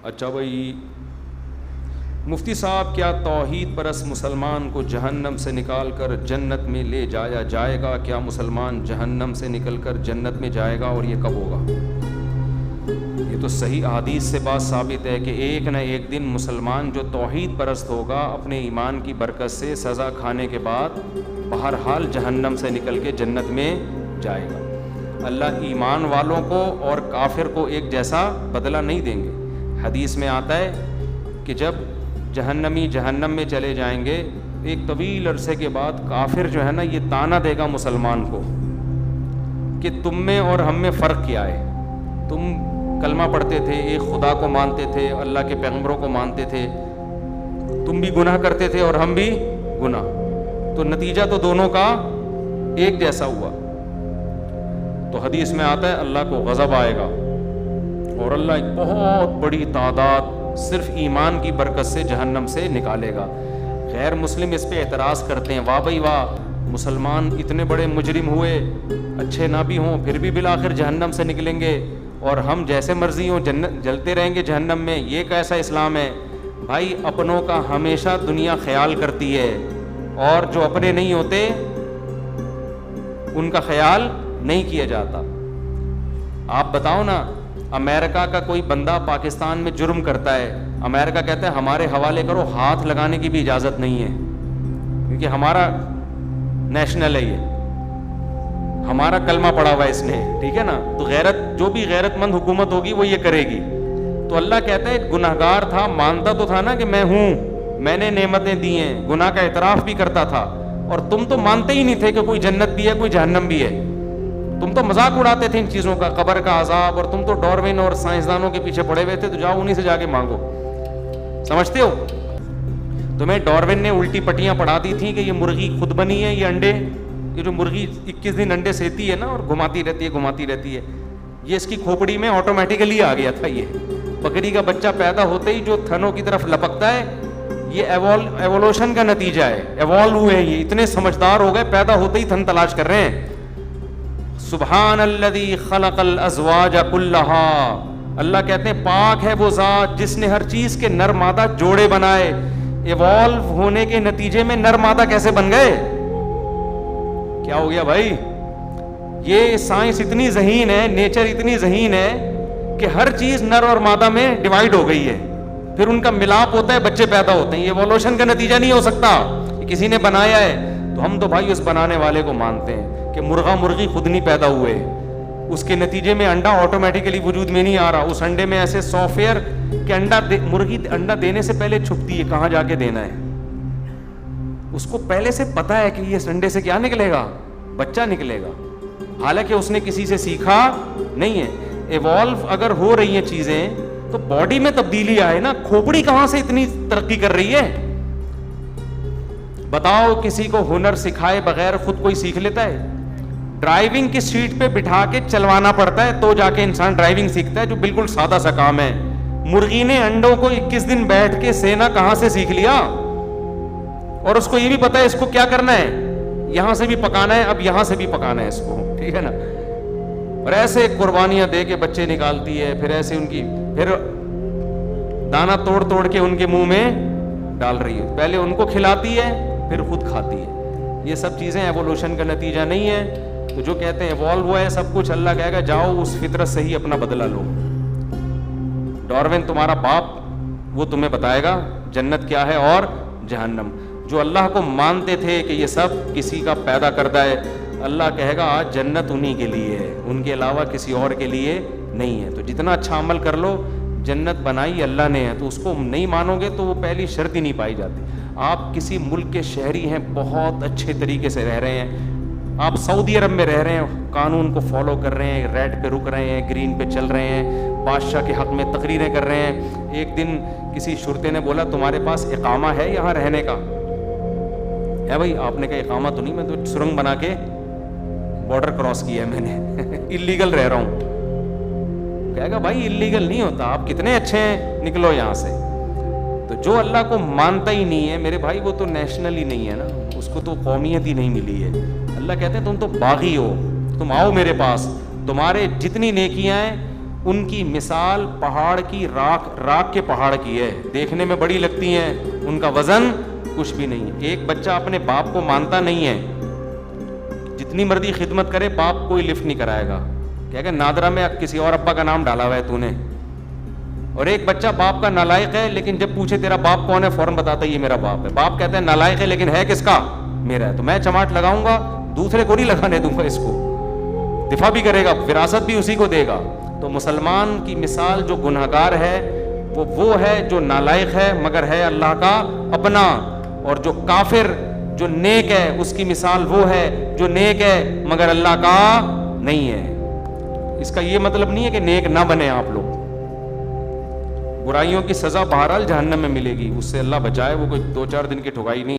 اچھا بھائی مفتی صاحب، کیا توحید پرست مسلمان کو جہنم سے نکال کر جنت میں لے جایا جائے گا؟ کیا مسلمان جہنم سے نکل کر جنت میں جائے گا اور یہ کب ہوگا؟ یہ تو صحیح احادیث سے بات ثابت ہے کہ ایک نہ ایک دن مسلمان جو توحید پرست ہوگا اپنے ایمان کی برکت سے سزا کھانے کے بعد بہرحال جہنم سے نکل کے جنت میں جائے گا۔ اللہ ایمان والوں کو اور کافر کو ایک جیسا بدلہ نہیں دیں گے۔ حدیث میں آتا ہے کہ جب جہنمی جہنم میں چلے جائیں گے، ایک طویل عرصے کے بعد کافر جو ہے نا یہ طعنہ دے گا مسلمان کو کہ تم میں اور ہم میں فرق کیا ہے؟ تم کلمہ پڑھتے تھے، ایک خدا کو مانتے تھے، اللہ کے پیغمبروں کو مانتے تھے، تم بھی گناہ کرتے تھے اور ہم بھی گناہ، تو نتیجہ تو دونوں کا ایک جیسا ہوا۔ تو حدیث میں آتا ہے اللہ کو غضب آئے گا اور اللہ ایک بہت بڑی تعداد صرف ایمان کی برکت سے جہنم سے نکالے گا۔ غیر مسلم اس پہ اعتراض کرتے ہیں، واہ بھائی واہ، مسلمان اتنے بڑے مجرم ہوئے، اچھے نہ بھی ہوں پھر بھی بالآخر جہنم سے نکلیں گے، اور ہم جیسے مرضی ہوں جلتے رہیں گے جہنم میں، یہ کیسا اسلام ہے؟ بھائی اپنوں کا ہمیشہ دنیا خیال کرتی ہے، اور جو اپنے نہیں ہوتے ان کا خیال نہیں کیا جاتا۔ آپ بتاؤ نا، امریکہ کا کوئی بندہ پاکستان میں جرم کرتا ہے، امریکہ کہتا ہے ہمارے حوالے کرو، ہاتھ لگانے کی بھی اجازت نہیں ہے، کیونکہ ہمارا نیشنل ہے، یہ ہمارا کلمہ پڑا ہوا ہے اس نے، ٹھیک ہے نا؟ تو غیرت، جو بھی غیرت مند حکومت ہوگی وہ یہ کرے گی۔ تو اللہ کہتا ہے گناہگار تھا، مانتا تو تھا نا کہ میں ہوں، میں نے نعمتیں دی ہیں، گناہ کا اعتراف بھی کرتا تھا، اور تم تو مانتے ہی نہیں تھے کہ کوئی جنت بھی ہے کوئی جہنم بھی ہے، تم تو مذاق اڑاتے تھے ان چیزوں کا، قبر کا عذاب، اور تم تو ڈاروین اور سائنسدانوں کے پیچھے پڑے ہوئے تھے، تو جاؤ انہی سے جا کے مانگو۔ سمجھتے ہو؟ تمہیں ڈاروین نے الٹی پٹیاں پڑھا دی تھیں کہ یہ مرغی خود بنی ہے، یہ انڈے، یہ جو مرغی 21 دن انڈے سیتی ہے نا اور گھماتی رہتی ہے، یہ اس کی کھوپڑی میں آٹومیٹیکلی آ گیا تھا۔ یہ بکری کا بچہ پیدا ہوتے ہی جو تھنوں کی طرف لپکتا ہے، یہ ایوولوشن کا نتیجہ ہے، ایوالو ہوئے، یہ اتنے سمجھدار ہو گئے، پیدا ہوتے ہی تھن تلاش کر رہے ہیں۔ سبحان الذی خلق الازواج کلھا، اللہ کہتے ہیں پاک ہے وہ ذات جس نے ہر چیز کے نر مادہ جوڑے بنائے۔ ایوالو ہونے کے نتیجے میں نر مادہ کیسے بن گئے؟ کیا ہو گیا بھائی؟ یہ سائنس اتنی ذہین ہے، نیچر اتنی ذہین ہے کہ ہر چیز نر اور مادہ میں ڈیوائیڈ ہو گئی ہے، پھر ان کا ملاپ ہوتا ہے، بچے پیدا ہوتے ہیں۔ یہ ایوولوشن کا نتیجہ نہیں ہو سکتا، کسی نے بنایا ہے۔ تو ہم تو بھائی اس بنانے والے کو مانتے ہیں کہ مرغا مرغی خود نہیں پیدا ہوئے، اس کے نتیجے میں انڈا آٹومیٹیکلی وجود میں نہیں آ رہا، اس انڈے میں ایسے سافٹ ویئر کہ مرغی انڈا دینے سے پہلے چھپتی ہے کہاں جا کے دینا ہے، اس کو پہلے سے پتا ہے کہ یہ انڈے سے کیا نکلے گا، بچہ نکلے گا، حالانکہ اس نے کسی سے سیکھا نہیں ہے۔ ایوالو اگر ہو رہی ہیں چیزیں تو باڈی میں تبدیلی آئے نا، کھوپڑی کہاں سے اتنی ترقی کر رہی ہے؟ بتاؤ کسی کو ہنر سکھائے بغیر خود کوئی سیکھ لیتا ہے؟ ڈرائیونگ کی سیٹ پہ بٹھا کے چلوانا پڑتا ہے تو جا کے انسان ڈرائیونگ سیکھتا ہے، جو بالکل سادہ سا کام ہے۔ مرغی نے انڈوں کو 21 دن بیٹھ کے سینا کہاں سے سیکھ لیا، اور اس کو یہ بھی پتا ہے اس کو کیا کرنا ہے، یہاں سے بھی پکانا ہے، اب یہاں سے بھی پکانا ہے اس کو، ٹھیک ہے نا؟ اور ایسے قربانیاں دے کے بچے نکالتی ہے، پھر ایسے ان کی پھر دانا توڑ توڑ کے ان کے منہ میں ڈال رہی ہے، پہلے ان کو کھلاتی ہے پھر خود کھاتی ہے۔ یہ سب چیزیں ایوولوشن کا نتیجہ نہیں ہے۔ تو جو کہتے ہیں ایوالو ہوا ہے سب کچھ، اللہ کہے گا جاؤ اس فطرت سے ہی اپنا بدلہ لو۔ ڈاروین تمہارا باپ، وہ تمہیں بتائے گا جنت کیا ہے اور جہنم۔ جو اللہ کو مانتے تھے کہ یہ سب کسی کا پیدا کردہ ہے، اللہ کہے گا آج جنت انہی کے لیے ہے، ان کے علاوہ کسی اور کے لیے نہیں ہے۔ تو جتنا اچھا عمل کر لو، جنت بنائی اللہ نے ہے، تو اس کو نہیں مانو گے تو وہ پہلی شرط ہی نہیں پائی جاتی۔ آپ کسی ملک کے شہری ہیں، بہت اچھے طریقے سے رہ رہے ہیں، آپ سعودی عرب میں رہ رہے ہیں، قانون کو فالو کر رہے ہیں، ریڈ پہ رک رہے ہیں، گرین پہ چل رہے ہیں، بادشاہ کے حق میں تقریریں کر رہے ہیں۔ ایک دن کسی شرطے نے بولا تمہارے پاس اقامہ ہے یہاں رہنے کا؟ ہے بھائی؟ آپ نے کہا اقامہ تو نہیں، میں تو سرنگ بنا کے بارڈر کراس کیا ہے میں نے، اللیگل رہ رہا ہوں۔ کہے گا بھائی اللیگل نہیں ہوتا، آپ کتنے اچھے ہیں، نکلو یہاں سے۔ تو جو اللہ کو مانتا ہی نہیں ہے میرے بھائی، وہ تو نیشنل ہی نہیں ہے نا، اس کو تو قومیت ہی نہیں ملی ہے۔ اللہ کہتے ہیں تم تو باغی ہو، تم آؤ میرے پاس، تمہارے جتنی نیکیاں ہیں ان کی مثال پہاڑ کی راکھ کے پہاڑ کی ہے, دیکھنے میں بڑی لگتی ہیں, ان کا وزن کچھ بھی نہیں ہے. ایک بچہ اپنے باپ کو مانتا نہیں ہے, جتنی مرضی خدمت کرے باپ کوئی لفٹ نہیں کرائے گا, کہے کہ نادرا میں کسی اور ابا کا نام ڈالا ہوا ہے تو نے. اور ایک بچہ باپ کا نالائق ہے, لیکن جب پوچھے تیرا باپ کون ہے فوراً بتاتا ہے یہ میرا باپ ہے. باپ کہتے ہیں نالائق ہے لیکن ہے کس کا, میرا ہے, تو میں چماٹ لگاؤں گا, دوسرے کو نہیں لگانے دوں گا, اس کو دفاع بھی کرے گا, وراثت بھی اسی کو دے گا. تو مسلمان کی مثال جو گنہگار ہے وہ ہے جو نالائق ہے مگر ہے اللہ کا اپنا, اور جو کافر جو نیک ہے اس کی مثال وہ ہے جو نیک ہے مگر اللہ کا نہیں ہے. اس کا یہ مطلب نہیں ہے کہ نیک نہ بنے آپ لوگ, برائیوں کی سزا بہرحال جہنم میں ملے گی, اس سے اللہ بچائے, وہ کوئی 2-4 دن کی ٹھگائی نہیں.